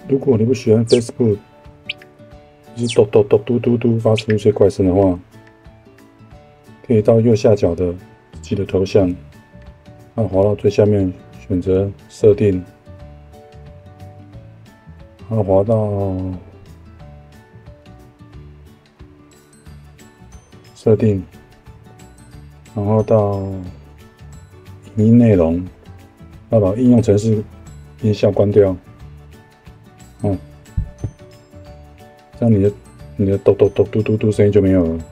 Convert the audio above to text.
如果你不喜欢 Facebook 就是咚咚咚嘟嘟嘟发出一些怪声的话，可以到右下角的自己的头像，然后滑到最下面，选择设定，然后滑到设定，然后到影音内容，要把应用程式音效关掉。哦，这样你的咚咚咚嘟嘟嘟声音就没有了。